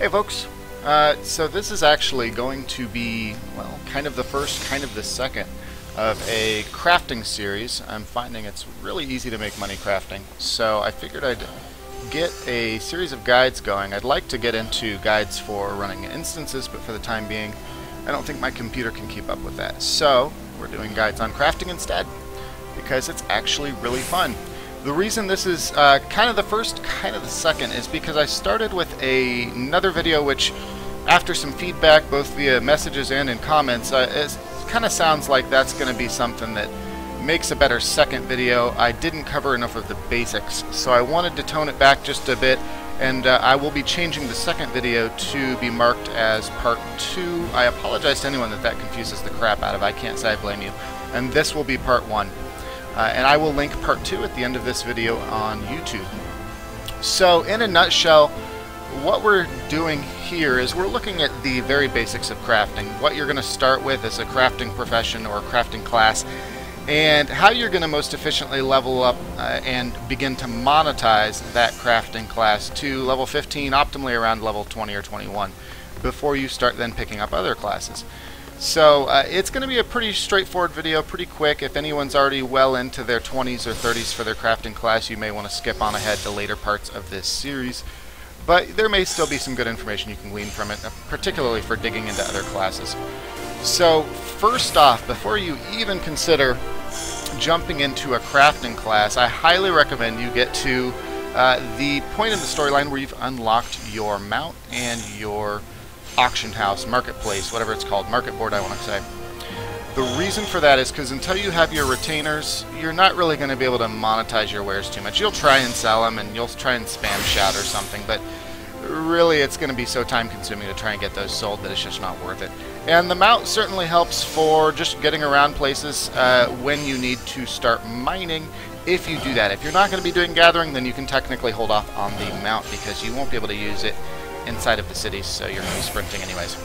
Hey folks, so this is actually going to be, well, kind of the first, kind of the second of a crafting series. I'm finding it's really easy to make money crafting, so I figured I'd get a series of guides going. I'd like to get into guides for running instances, but for the time being, I don't think my computer can keep up with that. So, we're doing guides on crafting instead, because it's actually really fun. The reason this is kind of the first, kind of the second, is because I started with another video which, after some feedback, both via messages and in comments, it kind of sounds like that's going to be something that makes a better second video. I didn't cover enough of the basics, so I wanted to tone it back just a bit, and I will be changing the second video to be marked as part 2. I apologize to anyone that confuses the crap out of. I can't say I blame you. And this will be part 1. And I will link part 2 at the end of this video on YouTube. So, in a nutshell, what we're doing here is we're looking at the very basics of crafting. What you're going to start with as a crafting profession or crafting class, and how you're going to most efficiently level up and begin to monetize that crafting class to level 15, optimally around level 20 or 21, before you start then picking up other classes. So it's going to be a pretty straightforward video, pretty quick. If anyone's already well into their 20s or 30s for their crafting class, you may want to skip on ahead to later parts of this series. But there may still be some good information you can glean from it, particularly for digging into other classes. So first off, before you even consider jumping into a crafting class, I highly recommend you get to the point in the storyline where you've unlocked your mount and your auction house, marketplace, whatever it's called, market board I want to say. The reason for that is because until you have your retainers, you're not really going to be able to monetize your wares too much. You'll try and sell them, and you'll try and spam shout or something, but really it's going to be so time consuming to try and get those sold that it's just not worth it. And the mount certainly helps for just getting around places when you need to start mining, if you do that. If you're not going to be doing gathering, then you can technically hold off on the mount because you won't be able to use it inside of the cities, so you're going to be sprinting anyways.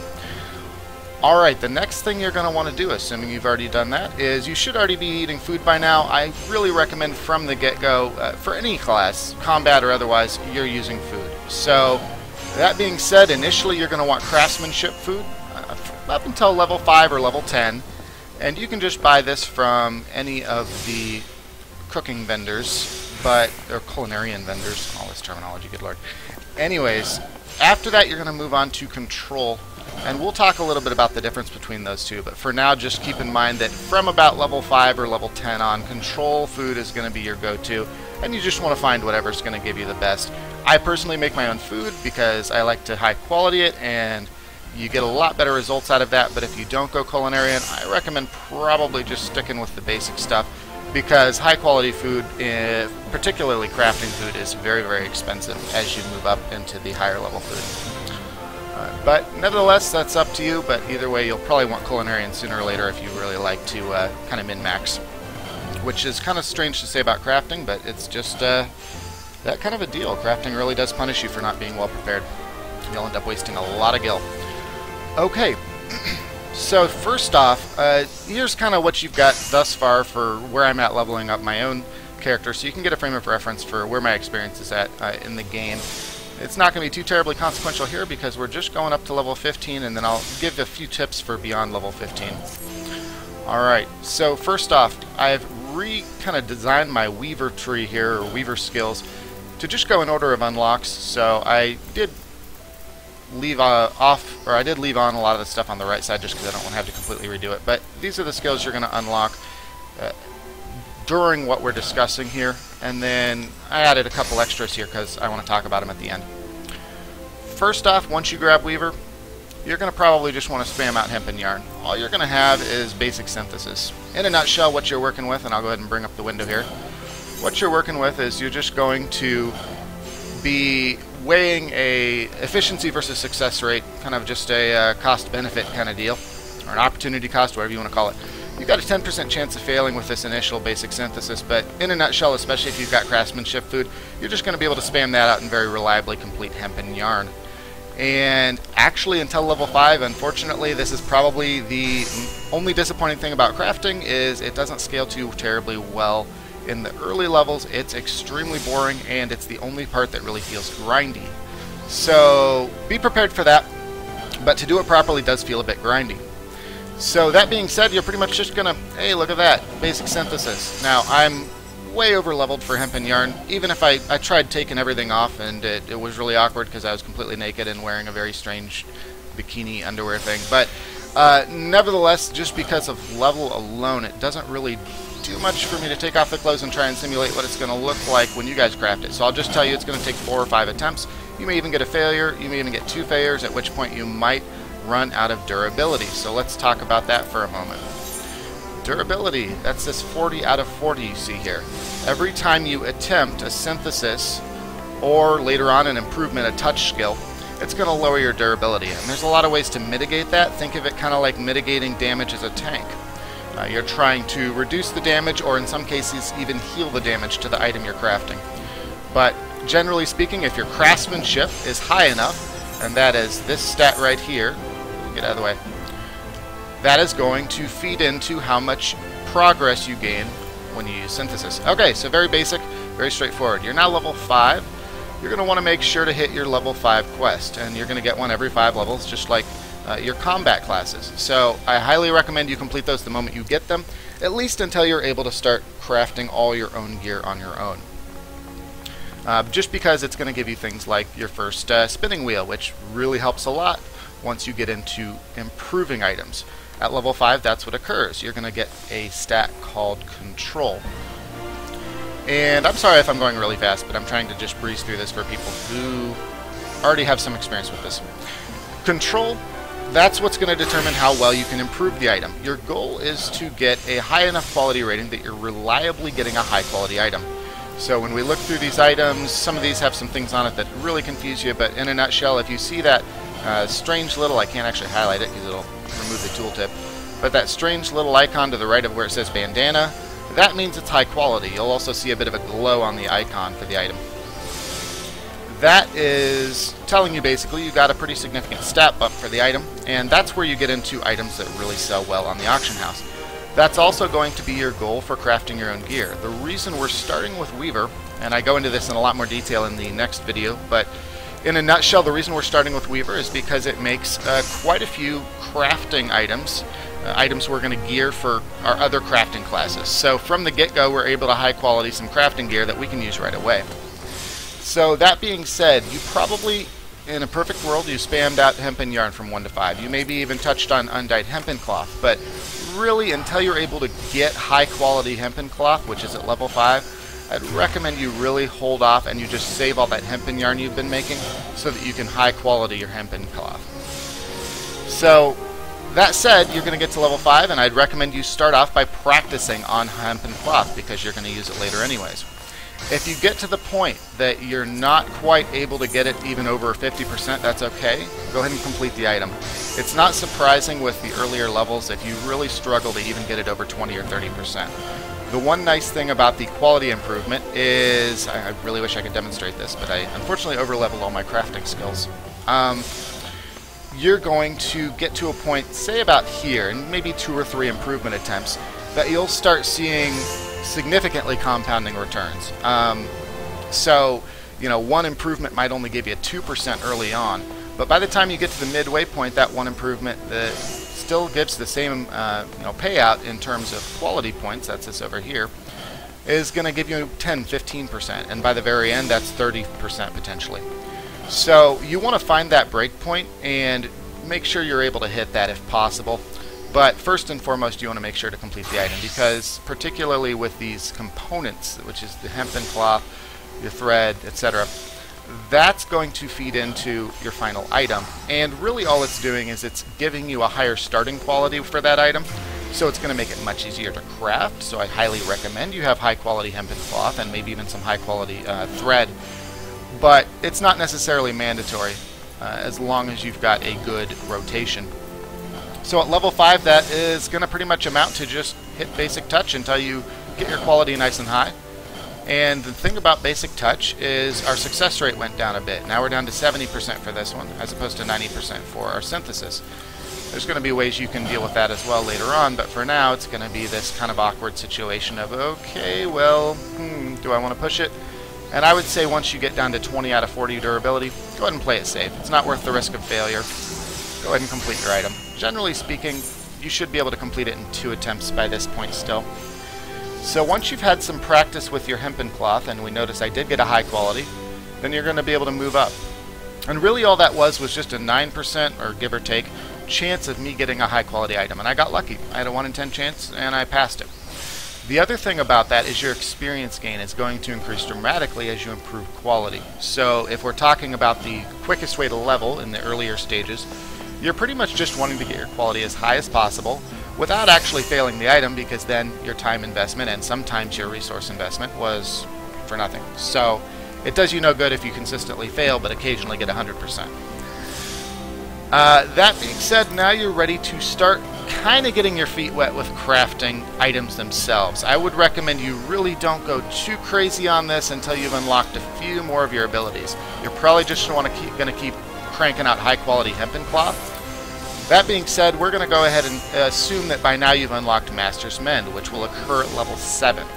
Alright, the next thing you're going to want to do, assuming you've already done that, is you should already be eating food by now. I really recommend from the get-go, for any class, combat or otherwise, you're using food. So, that being said, initially you're going to want craftsmanship food, up until level 5 or level 10, and you can just buy this from any of the cooking vendors, or culinarian vendors, all this terminology, good lord. Anyways, after that, you're going to move on to control, and we'll talk a little bit about the difference between those two, but for now, just keep in mind that from about level 5 or level 10 on, control food is going to be your go-to, and you just want to find whatever's going to give you the best. I personally make my own food because I like to high quality it, and you get a lot better results out of that, but if you don't go culinarian, I recommend probably just sticking with the basic stuff, because high quality food, particularly crafting food, is very, very expensive as you move up into the higher level food. But nevertheless, that's up to you, but either way, you'll probably want culinarian sooner or later if you really like to kind of min-max, which is kind of strange to say about crafting, but it's just that kind of a deal. Crafting really does punish you for not being well prepared. You'll end up wasting a lot of gil. Okay. So first off, here's kind of what you've got thus far for where I'm at leveling up my own character, so you can get a frame of reference for where my experience is at in the game. It's not going to be too terribly consequential here because we're just going up to level 15, and then I'll give a few tips for beyond level 15. Alright, so first off, I've kind of designed my weaver tree here, or weaver skills, to just go in order of unlocks. So I did leave on a lot of the stuff on the right side just because I don't want to have to completely redo it. But these are the skills you're going to unlock during what we're discussing here. And then I added a couple extras here because I want to talk about them at the end. First off, once you grab Weaver, you're going to probably just want to spam out hemp and yarn. All you're going to have is basic synthesis. In a nutshell, what you're working with, and I'll go ahead and bring up the window here, what you're working with is you're just going to be weighing a efficiency versus success rate, kind of just a cost-benefit kind of deal, or an opportunity cost, whatever you want to call it. You've got a 10% chance of failing with this initial basic synthesis, but in a nutshell, especially if you've got craftsmanship food, you're just going to be able to spam that out and very reliably complete hemp and yarn. And actually, until level 5, unfortunately, this is probably the only disappointing thing about crafting, is it doesn't scale too terribly well. In the early levels, it's extremely boring, and it's the only part that really feels grindy. So be prepared for that, but to do it properly does feel a bit grindy. So that being said, you're pretty much just gonna, hey, look at that, basic synthesis. Now, I'm way over leveled for hemp and yarn, even if I tried taking everything off, and it was really awkward because I was completely naked and wearing a very strange bikini underwear thing. But nevertheless, just because of level alone, it doesn't really do much for me to take off the clothes and try and simulate what it's going to look like when you guys craft it. So I'll just tell you it's going to take 4 or 5 attempts. You may even get a failure, you may even get 2 failures, at which point you might run out of durability. So let's talk about that for a moment. Durability, that's this 40 out of 40 you see here. Every time you attempt a synthesis, or later on an improvement, a touch skill, it's going to lower your durability. And there's a lot of ways to mitigate that. Think of it kind of like mitigating damage as a tank. You're trying to reduce the damage, or in some cases even heal the damage to the item you're crafting. But generally speaking, if your craftsmanship is high enough, and that is this stat right here, get out of the way, that is going to feed into how much progress you gain when you use synthesis. Okay, so very basic, very straightforward. You're now level 5. You're going to want to make sure to hit your level 5 quest, and you're going to get one every 5 levels, just like your combat classes. So I highly recommend you complete those the moment you get them, at least until you're able to start crafting all your own gear on your own. Just because it's going to give you things like your first spinning wheel, which really helps a lot once you get into improving items. At level 5, that's what occurs. You're going to get a stat called Control. And I'm sorry if I'm going really fast, but I'm trying to just breeze through this for people who already have some experience with this. Control, that's what's going to determine how well you can improve the item. Your goal is to get a high enough quality rating that you're reliably getting a high quality item. So when we look through these items, some of these have some things on it that really confuse you, but in a nutshell, if you see that strange little, I can't actually highlight it because it'll remove the tooltip, but that strange little icon to the right of where it says bandana, that means it's high quality. You'll also see a bit of a glow on the icon for the item. That is telling you basically you got a pretty significant stat bump for the item, and that's where you get into items that really sell well on the auction house. That's also going to be your goal for crafting your own gear. The reason we're starting with Weaver, and I go into this in a lot more detail in the next video, but in a nutshell, the reason we're starting with Weaver is because it makes quite a few crafting items, items we're going to gear for our other crafting classes. So from the get-go, we're able to high quality some crafting gear that we can use right away. So that being said, you probably, in a perfect world, you spammed out hemp and yarn from 1 to 5. You maybe even touched on undyed hempen cloth, but really, until you're able to get high quality hempen cloth, which is at level 5, I'd recommend you really hold off and you just save all that hempen yarn you've been making so that you can high quality your hempen cloth. So that said, you're going to get to level 5, and I'd recommend you start off by practicing on hempen cloth because you're going to use it later anyways. If you get to the point that you're not quite able to get it even over 50%, that's okay. Go ahead and complete the item. It's not surprising with the earlier levels if you really struggle to even get it over 20 or 30%. The one nice thing about the quality improvement is, I really wish I could demonstrate this, but I unfortunately over-leveled all my crafting skills. You're going to get to a point, say about here, and maybe 2 or 3 improvement attempts, that you'll start seeing significantly compounding returns. So, you know, 1 improvement might only give you 2% early on, but by the time you get to the midway point, that 1 improvement still gives the same payout in terms of quality points, that's this over here, is going to give you 10, 15%, and by the very end, that's 30% potentially. So you want to find that break point and make sure you're able to hit that if possible. But first and foremost, you want to make sure to complete the item, because particularly with these components, which is the hempen cloth, your thread, etc., that's going to feed into your final item. And really all it's doing is it's giving you a higher starting quality for that item, so it's going to make it much easier to craft. So I highly recommend you have high quality hempen cloth and maybe even some high quality thread. But it's not necessarily mandatory as long as you've got a good rotation. So at level 5, that is going to pretty much amount to just hit basic touch until you get your quality nice and high. And the thing about basic touch is our success rate went down a bit. Now we're down to 70% for this one, as opposed to 90% for our synthesis. There's going to be ways you can deal with that as well later on, but for now it's going to be this kind of awkward situation of, okay, well, do I want to push it? And I would say once you get down to 20 out of 40 durability, go ahead and play it safe. It's not worth the risk of failure. Go ahead and complete your item. Generally speaking, you should be able to complete it in 2 attempts by this point still. So once you've had some practice with your hempen cloth, and we notice I did get a high quality, then you're going to be able to move up. And really all that was just a 9%, or give or take, chance of me getting a high quality item. And I got lucky. I had a 1 in 10 chance, and I passed it. The other thing about that is your experience gain is going to increase dramatically as you improve quality. So if we're talking about the quickest way to level in the earlier stages, you're pretty much just wanting to get your quality as high as possible without actually failing the item, because then your time investment and sometimes your resource investment was for nothing. So it does you no good if you consistently fail but occasionally get 100%. That being said, now you're ready to start kind of getting your feet wet with crafting items themselves. I would recommend you really don't go too crazy on this until you've unlocked a few more of your abilities. You're probably just going to keep cranking out high quality hempen cloth. That being said, we're going to go ahead and assume that by now you've unlocked Master's Mend, which will occur at level 7.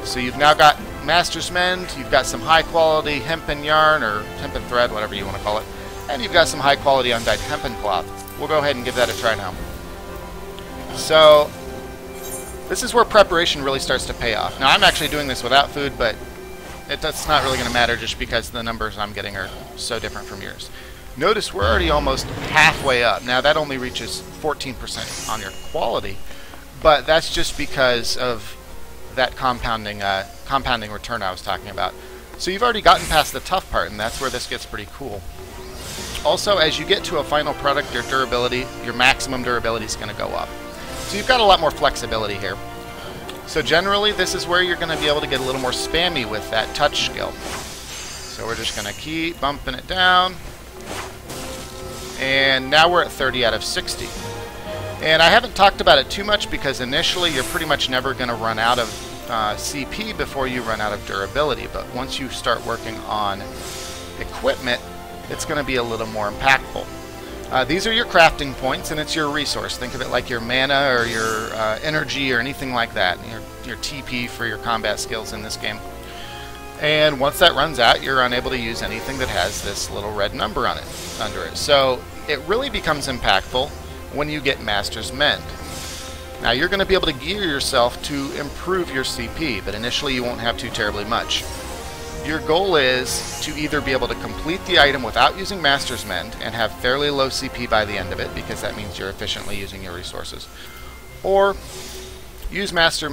So you've now got Master's Mend, you've got some high quality hempen yarn, or hempen thread, whatever you want to call it, and you've got some high quality undyed hempen cloth. We'll go ahead and give that a try now. So this is where preparation really starts to pay off. Now I'm actually doing this without food, but that's not really going to matter just because the numbers I'm getting are so different from yours. Notice we're already almost halfway up. Now that only reaches 14% on your quality, but that's just because of that compounding return I was talking about. So you've already gotten past the tough part, and that's where this gets pretty cool. Also, as you get to a final product, your durability, your maximum durability is going to go up. So you've got a lot more flexibility here. So generally, this is where you're going to be able to get a little more spammy with that touch skill. So we're just going to keep bumping it down. And now we're at 30 out of 60. And I haven't talked about it too much because initially you're pretty much never going to run out of CP before you run out of durability. But once you start working on equipment, it's going to be a little more impactful. These are your crafting points, and it's your resource. Think of it like your mana or your energy or anything like that. Your TP for your combat skills in this game. And once that runs out, you're unable to use anything that has this little red number on it, under it. So it really becomes impactful when you get Master's Mend. Now you're going to be able to gear yourself to improve your CP, but initially you won't have too terribly much. Your goal is to either be able to complete the item without using Master's Mend and have fairly low CP by the end of it, because that means you're efficiently using your resources, or use Master's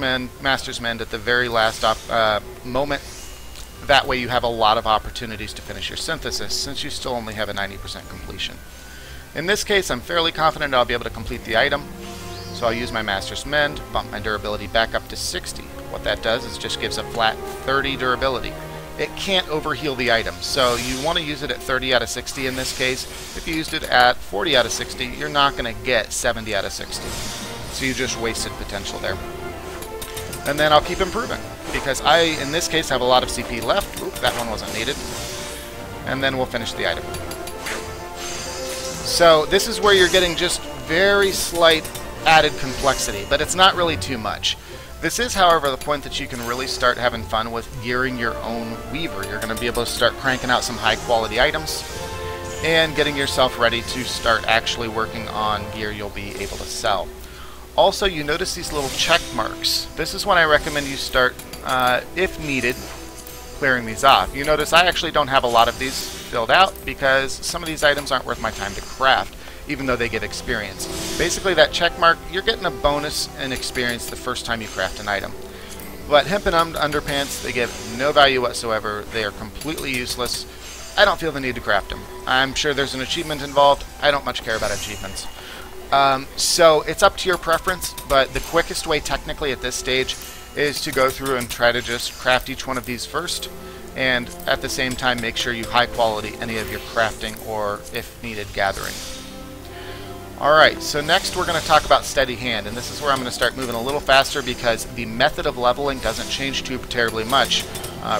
Mend at the very last moment. That way you have a lot of opportunities to finish your synthesis, since you still only have a 90% completion. In this case, I'm fairly confident I'll be able to complete the item, so I'll use my Master's Mend, bump my durability back up to 60. What that does is just gives a flat 30 durability. It can't overheal the item, so you want to use it at 30 out of 60 in this case. If you used it at 40 out of 60, you're not going to get 70 out of 60. So you just wasted potential there. And then I'll keep improving, because I, in this case, have a lot of CP left. Oop, that one wasn't needed. And then we'll finish the item. So this is where you're getting just very slight added complexity, but it's not really too much. This is, however, the point that you can really start having fun with gearing your own weaver. You're going to be able to start cranking out some high-quality items and getting yourself ready to start actually working on gear you'll be able to sell. Also, you notice these little check marks. This is when I recommend you start, if needed, clearing these off. You notice I actually don't have a lot of these filled out because some of these items aren't worth my time to craft, even though they give experience. Basically, that check mark, you're getting a bonus in experience the first time you craft an item. But hempen underpants, they give no value whatsoever. They are completely useless. I don't feel the need to craft them. I'm sure there's an achievement involved. I don't much care about achievements. So it's up to your preference, but the quickest way technically at this stage is to go through and try to just craft each one of these first, and at the same time make sure you high quality any of your crafting or, if needed, gathering. Alright, so next we're going to talk about steady hand, and this is where I'm going to start moving a little faster because the method of leveling doesn't change too terribly much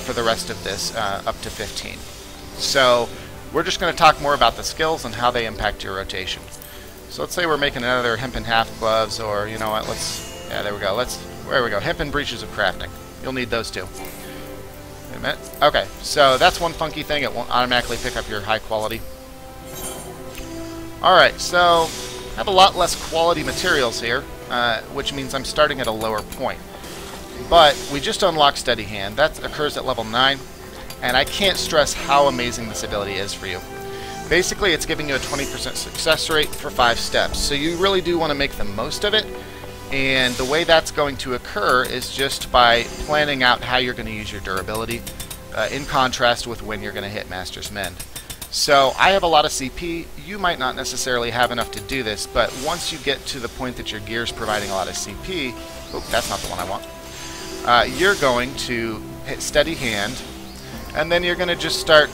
for the rest of this up to 15. So we're just going to talk more about the skills and how they impact your rotation. So let's say we're making another hempen half gloves, or you know what, there we go, hempen breeches of crafting. You'll need those too. minute. Okay, so that's one funky thing. It won't automatically pick up your high quality. Alright, so I have a lot less quality materials here, which means I'm starting at a lower point. But we just unlocked Steady Hand. That occurs at level 9, and I can't stress how amazing this ability is for you. Basically, it's giving you a 20% success rate for 5 steps, so you really do want to make the most of it. And the way that's going to occur is just by planning out how you're going to use your durability, in contrast with when you're going to hit Master's Mend. So I have a lot of CP. You might not necessarily have enough to do this, but once you get to the point that your gear is providing a lot of CP, oh, that's not the one I want. You're going to hit Steady Hand, and then you're going to just start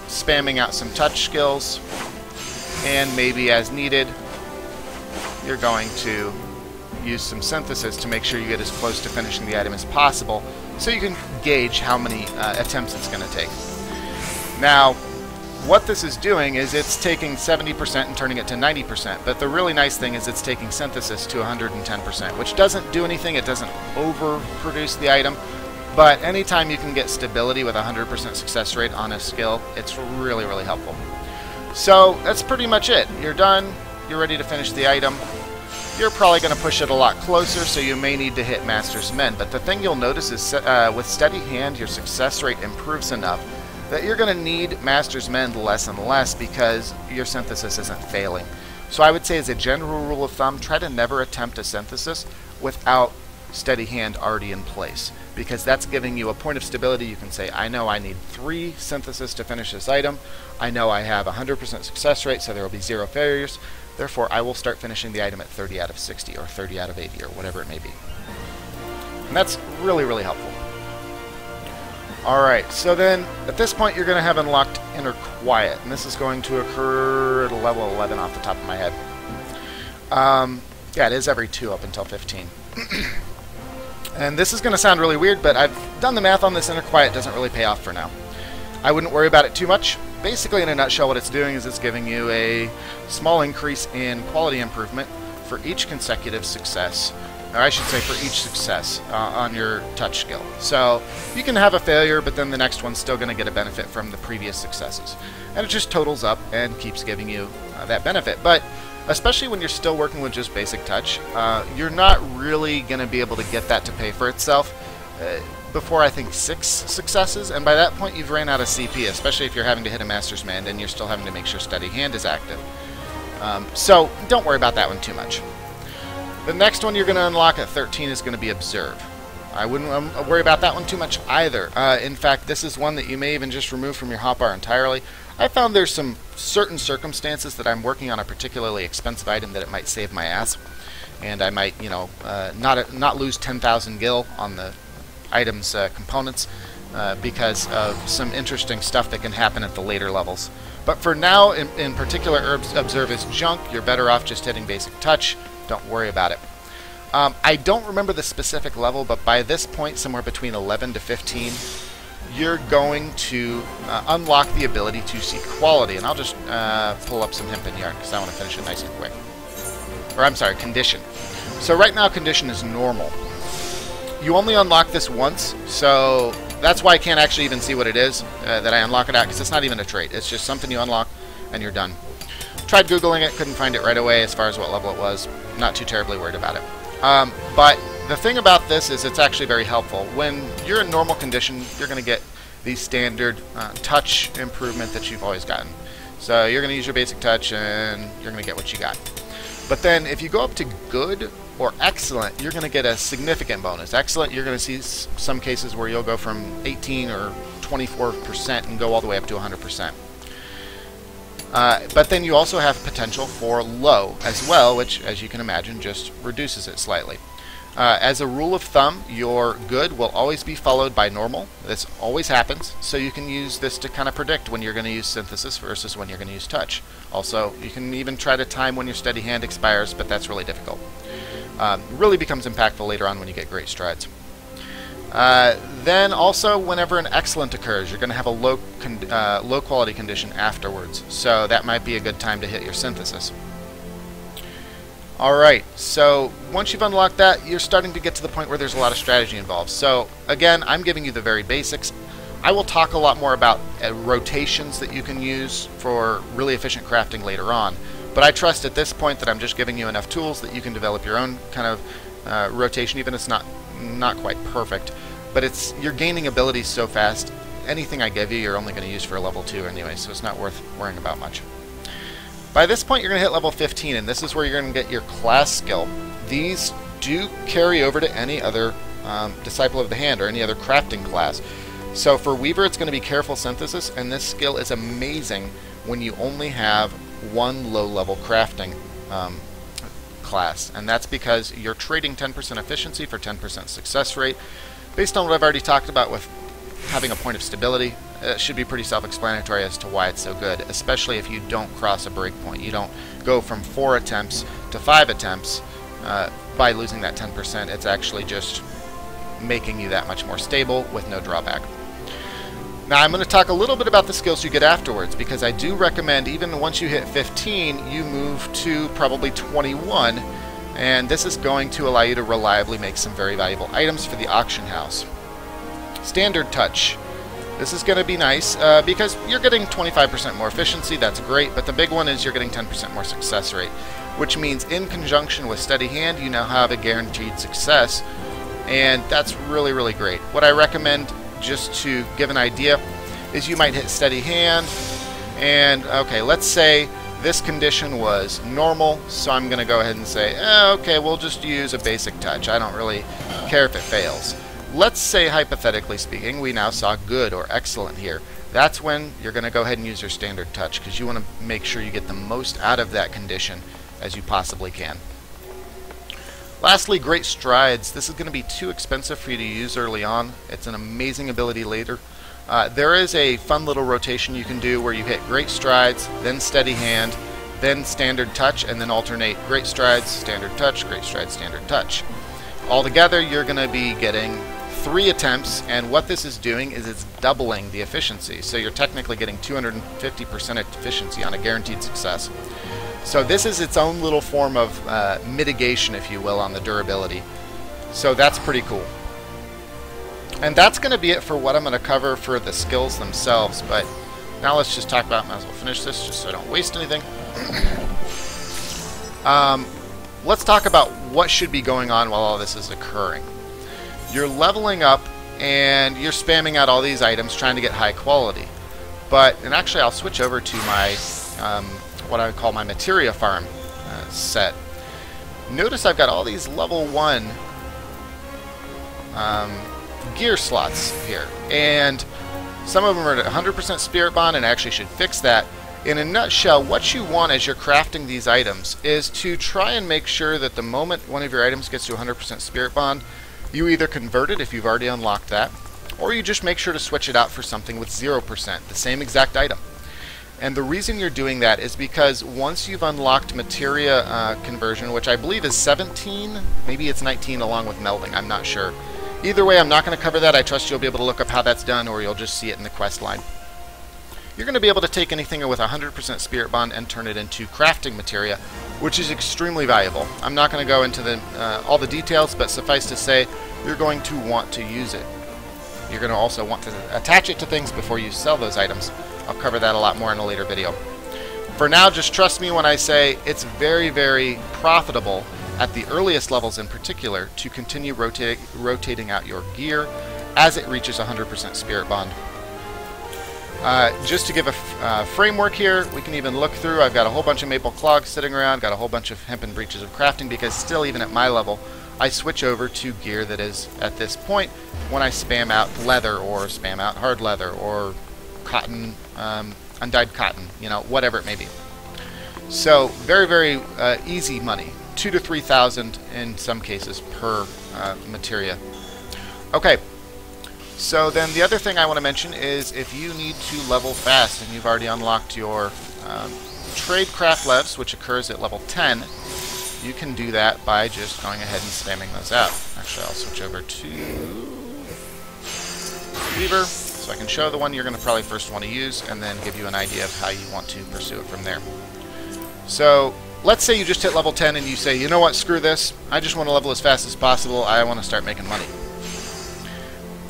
spamming out some touch skills, and maybe as needed, you're going to use some synthesis to make sure you get as close to finishing the item as possible, so you can gauge how many attempts it's going to take. Now, what this is doing is it's taking 70% and turning it to 90%, but the really nice thing is it's taking synthesis to 110%, which doesn't do anything. It doesn't overproduce the item, but anytime you can get stability with a 100% success rate on a skill, it's really, really helpful. So that's pretty much it. You're done. You're ready to finish the item. You're probably going to push it a lot closer, so you may need to hit Master's Mend, but the thing you'll notice is with Steady Hand, your success rate improves enough that you're going to need Master's Mend less and less because your synthesis isn't failing. So I would say, as a general rule of thumb, try to never attempt a synthesis without Steady Hand already in place, because that's giving you a point of stability. You can say, I know I need 3 synthesis to finish this item. I know I have 100% success rate, so there will be 0 failures. Therefore, I will start finishing the item at 30 out of 60 or 30 out of 80 or whatever it may be. And that's really, really helpful. Alright, so then at this point you're going to have unlocked Inner Quiet, and this is going to occur at level 11 off the top of my head. Yeah, it is every 2 up until 15. And this is going to sound really weird, but I've done the math on this. Inner Quiet doesn't really pay off for now. I wouldn't worry about it too much. Basically, in a nutshell, what it's doing is it's giving you a small increase in quality improvement for each consecutive success, or I should say for each success on your touch skill. So you can have a failure, but then the next one's still going to get a benefit from the previous successes. And it just totals up and keeps giving you that benefit. But especially when you're still working with just basic touch, you're not really going to be able to get that to pay for itself before, I think, 6 successes, and by that point you've ran out of CP, especially if you're having to hit a Master's Mend and you're still having to make sure Steady Hand is active. So don't worry about that one too much. The next one you're going to unlock at 13 is going to be Observe. I wouldn't worry about that one too much either. In fact, this is one that you may even just remove from your hotbar entirely. I found there's some certain circumstances that I'm working on a particularly expensive item that it might save my ass, and I might, you know, not lose 10,000 gil on the item's components because of some interesting stuff that can happen at the later levels. But for now, in particular, Observe is junk. You're better off just hitting basic touch. Don't worry about it. I don't remember the specific level, but by this point, somewhere between 11 to 15, you're going to unlock the ability to see quality. And I'll just pull up some hemp and yarn because I want to finish it nice and quick. Or I'm sorry, condition. So right now, condition is normal. You only unlock this once, so that's why I can't actually even see what it is that I unlock it at, because it's not even a trait. It's just something you unlock and you're done. Tried Googling it, couldn't find it right away as far as what level it was. Not too terribly worried about it. But the thing about this is it's actually very helpful. When you're in normal condition, you're going to get the standard touch improvement that you've always gotten. So you're going to use your basic touch and you're going to get what you got. But then if you go up to good or excellent, you're going to get a significant bonus. Excellent, you're going to see some cases where you'll go from 18 or 24% and go all the way up to 100%. But then you also have potential for low as well, which, as you can imagine, just reduces it slightly. As a rule of thumb, your good will always be followed by normal. This always happens, so you can use this to kind of predict when you're going to use synthesis versus when you're going to use touch. Also, you can even try to time when your Steady Hand expires, but that's really difficult. Really becomes impactful later on when you get great strides. Then also, whenever an excellent occurs, you're going to have a low quality condition afterwards, so that might be a good time to hit your synthesis. Alright, so once you've unlocked that, you're starting to get to the point where there's a lot of strategy involved. So again, I'm giving you the very basics. I will talk a lot more about rotations that you can use for really efficient crafting later on. But I trust at this point that I'm just giving you enough tools that you can develop your own kind of rotation, even if it's not quite perfect. But you're gaining abilities so fast. Anything I give you, you're only going to use for a level 2 anyway, so it's not worth worrying about much. By this point, you're going to hit level 15, and this is where you're going to get your class skill. These do carry over to any other Disciple of the Hand or any other crafting class. So for Weaver, it's going to be Careful Synthesis, and this skill is amazing when you only have one low-level crafting class, and that's because you're trading 10% efficiency for 10% success rate. Based on what I've already talked about with having a point of stability, it should be pretty self-explanatory as to why it's so good, especially if you don't cross a breakpoint. You don't go from 4 attempts to 5 attempts by losing that 10%. It's actually just making you that much more stable with no drawback. Now I'm going to talk a little bit about the skills you get afterwards, because I do recommend even once you hit 15, you move to probably 21, and this is going to allow you to reliably make some very valuable items for the auction house. Standard Touch. This is going to be nice because you're getting 25% more efficiency, that's great, but the big one is you're getting 10% more success rate, which means in conjunction with Steady Hand, you now have a guaranteed success, and that's really, really great. What I recommend, just to give an idea, is you might hit Steady Hand, and okay, let's say this condition was normal, so I'm going to go ahead and say, okay, we'll just use a basic touch. I don't really care if it fails. Let's say, hypothetically speaking, we now saw good or excellent here. That's when you're going to go ahead and use your standard touch, because you want to make sure you get the most out of that condition as you possibly can. Lastly, Great Strides. This is going to be too expensive for you to use early on. It's an amazing ability later. There is a fun little rotation you can do where you hit Great Strides, then Steady Hand, then Standard Touch, and then alternate Great Strides, Standard Touch, Great Strides, Standard Touch. Altogether, you're going to be getting 3 attempts, and what this is doing is it's doubling the efficiency. So you're technically getting 250% efficiency on a guaranteed success. So this is its own little form of mitigation, if you will, on the durability. So that's pretty cool. And that's going to be it for what I'm going to cover for the skills themselves. But now let's just talk about, might as well finish this just so I don't waste anything. Let's talk about what should be going on while all this is occurring. You're leveling up and you're spamming out all these items trying to get high quality. And actually I'll switch over to my what I call my materia farm set. Notice I've got all these level 1 gear slots here, and some of them are at 100% spirit bond, and I actually should fix that. In a nutshell, what you want as you're crafting these items is to try and make sure that the moment one of your items gets to 100% spirit bond, you either convert it if you've already unlocked that, or you just make sure to switch it out for something with 0%, the same exact item. And the reason you're doing that is because once you've unlocked materia conversion, which I believe is 17, maybe it's 19 along with melding, I'm not sure. Either way, I'm not going to cover that. I trust you'll be able to look up how that's done, or you'll just see it in the quest line. You're going to be able to take anything with 100% spirit bond and turn it into crafting materia, which is extremely valuable. I'm not going to go into all the details, but suffice to say, you're going to want to use it. You're going to also want to attach it to things before you sell those items. I'll cover that a lot more in a later video. For now, just trust me when I say it's very, very profitable at the earliest levels in particular to continue rotating out your gear as it reaches 100% spirit bond. Just to give a framework here, we can even look through. I've got a whole bunch of maple clogs sitting around, got a whole bunch of hempen breeches of crafting, because still, even at my level, I switch over to gear that is, at this point, when I spam out leather or spam out hard leather or cotton, undyed cotton, you know, whatever it may be. So very, very easy money, 2,000 to 3,000 in some cases per materia. Okay, so then the other thing I want to mention is if you need to level fast and you've already unlocked your trade craft levs, which occurs at level 10, you can do that by just going ahead and spamming those out. Actually, I'll switch over to Weaver, so I can show the one you're going to probably first want to use, and then give you an idea of how you want to pursue it from there. So, let's say you just hit level 10 and you say, you know what, screw this, I just want to level as fast as possible, I want to start making money.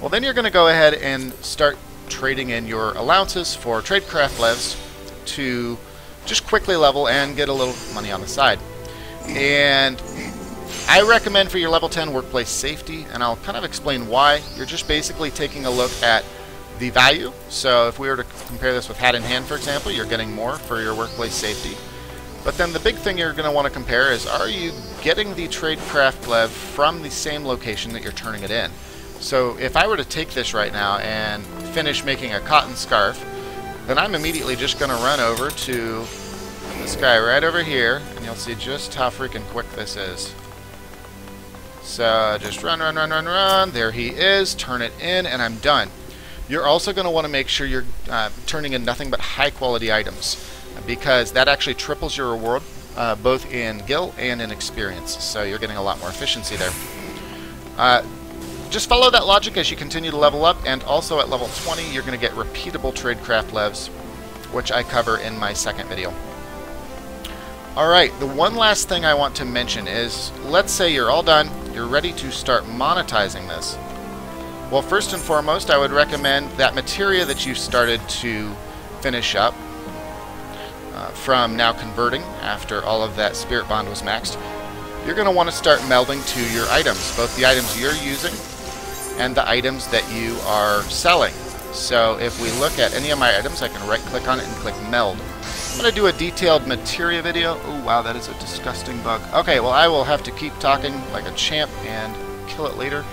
Well, then you're going to go ahead and start trading in your allowances for tradecraft levs to just quickly level and get a little money on the side. And I recommend for your level 10 workplace safety, and I'll kind of explain why. You're just basically taking a look at the value. So if we were to compare this with hat in hand, for example, you're getting more for your workplace safety. But then the big thing you're going to want to compare is, are you getting the tradecraft lev from the same location that you're turning it in? So if I were to take this right now and finish making a cotton scarf, then I'm immediately just going to run over to this guy right over here, and you'll see just how freaking quick this is. So just run, run, run, run, run. There he is. Turn it in, and I'm done. You're also going to want to make sure you're turning in nothing but high-quality items, because that actually triples your reward, both in gil and in experience. So you're getting a lot more efficiency there. Just follow that logic as you continue to level up, and also at level 20, you're going to get repeatable tradecraft levs, which I cover in my second video. Alright, the one last thing I want to mention is, let's say you're all done, you're ready to start monetizing this. Well, first and foremost, I would recommend that materia that you started to finish up from now converting after all of that spirit bond was maxed. You're going to want to start melding to your items, both the items you're using and the items that you are selling. So if we look at any of my items, I can right-click on it and click meld. I'm going to do a detailed materia video. Oh wow, that is a disgusting bug. Okay, well I will have to keep talking like a champ and kill it later,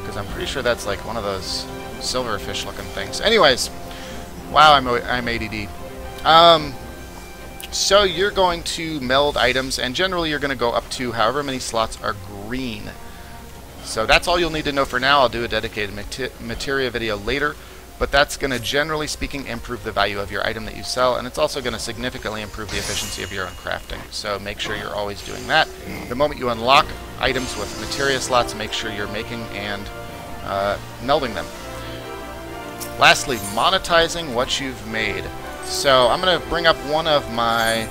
because I'm pretty sure that's like one of those silverfish looking things. Anyways, wow, I'm ADD. So you're going to meld items, and generally you're going to go up to however many slots are green. So that's all you'll need to know for now. I'll do a dedicated materia video later. But that's going to, generally speaking, improve the value of your item that you sell, and it's also going to significantly improve the efficiency of your own crafting. So make sure you're always doing that. The moment you unlock items with materia slots, make sure you're making and melding them. Lastly, monetizing what you've made. So I'm going to bring up one of my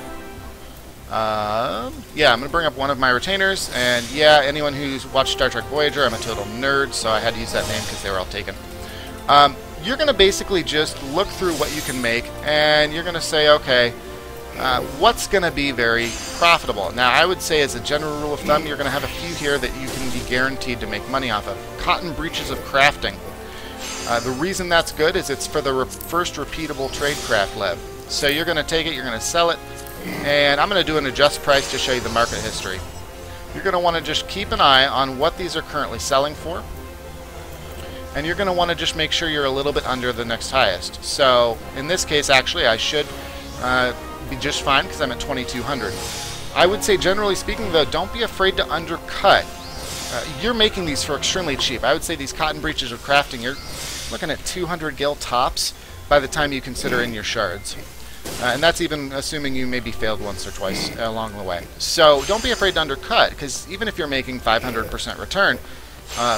I'm going to bring up one of my retainers, and yeah, anyone who's watched Star Trek Voyager, I'm a total nerd, so I had to use that name because they were all taken. You're going to basically just look through what you can make, and you're going to say, okay, what's going to be very profitable? Now, I would say as a general rule of thumb, you're going to have a few here that you can be guaranteed to make money off of. Cotton breaches of crafting. The reason that's good is it's for the first repeatable tradecraft lev. So you're going to take it, you're going to sell it, and I'm going to do an adjust price to show you the market history. You're going to want to just keep an eye on what these are currently selling for. And you're going to want to just make sure you're a little bit under the next highest. So in this case, actually, I should be just fine because I'm at 2,200. I would say, generally speaking, though, don't be afraid to undercut. You're making these for extremely cheap. I would say these cotton breaches of crafting, you're looking at 200 gil tops by the time you consider in your shards. And that's even assuming you maybe failed once or twice along the way. So don't be afraid to undercut, because even if you're making 500% return,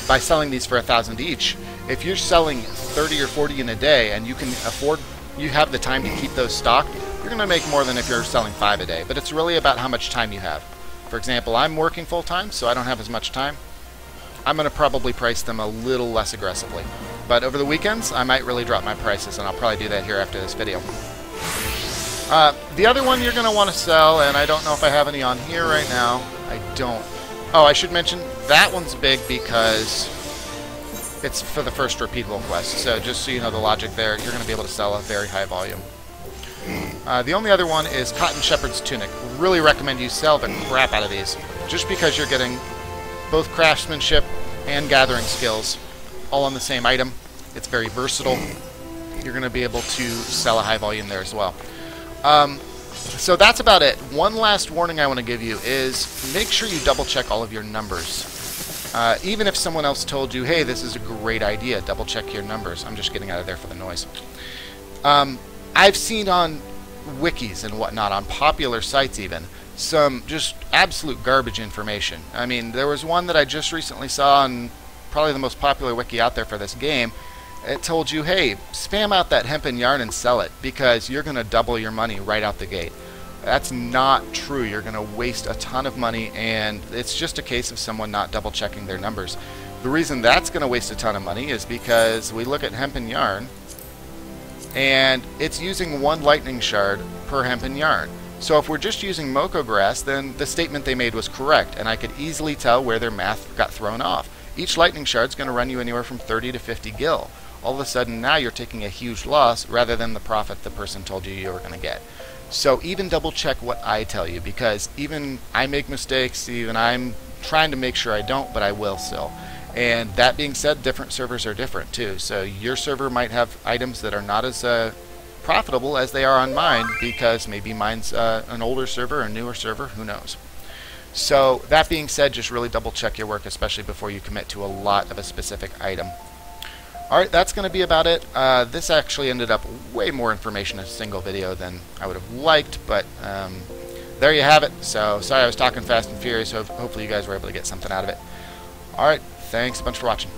by selling these for 1,000 each, if you're selling 30 or 40 in a day and you can afford, you have the time to keep those stocked, you're going to make more than if you're selling 5 a day. But it's really about how much time you have. For example, I'm working full-time, so I don't have as much time. I'm going to probably price them a little less aggressively. But over the weekends, I might really drop my prices, and I'll probably do that here after this video. The other one you're going to want to sell, and I don't know if I have any on here right now. I don't. Oh, I should mention, that one's big because it's for the first repeatable quest. So just so you know the logic there, you're going to be able to sell a very high volume. The only other one is Cotton Shepherd's Tunic. Really recommend you sell the crap out of these, just because you're getting both craftsmanship and gathering skills all on the same item. It's very versatile. You're going to be able to sell a high volume there as well. So that's about it. One last warning I want to give you is make sure you double check all of your numbers. Even if someone else told you, hey, this is a great idea, double check your numbers. I'm just getting out of there for the noise. I've seen on wikis and whatnot, on popular sites even, some just absolute garbage information. I mean, there was one that I just recently saw on probably the most popular wiki out there for this game. It told you, hey, spam out that hempen yarn and sell it, because you're going to double your money right out the gate. That's not true. You're going to waste a ton of money, and it's just a case of someone not double checking their numbers. The reason that's going to waste a ton of money is because we look at hempen yarn, and it's using 1 lightning shard per hempen yarn. So if we're just using Moko grass, then the statement they made was correct, and I could easily tell where their math got thrown off. Each lightning shard is going to run you anywhere from 30 to 50 gil. All of a sudden now you're taking a huge loss rather than the profit the person told you you were going to get. So even double check what I tell you, because even I make mistakes, even I'm trying to make sure I don't, but I will still. And that being said, different servers are different too. So your server might have items that are not as profitable as they are on mine, because maybe mine's an older server or a newer server, who knows. So that being said, just really double check your work, especially before you commit to a lot of a specific item. Alright, that's going to be about it. This actually ended up way more information in a single video than I would have liked, but there you have it. So sorry I was talking fast and furious, so hopefully you guys were able to get something out of it. Alright, thanks a bunch for watching.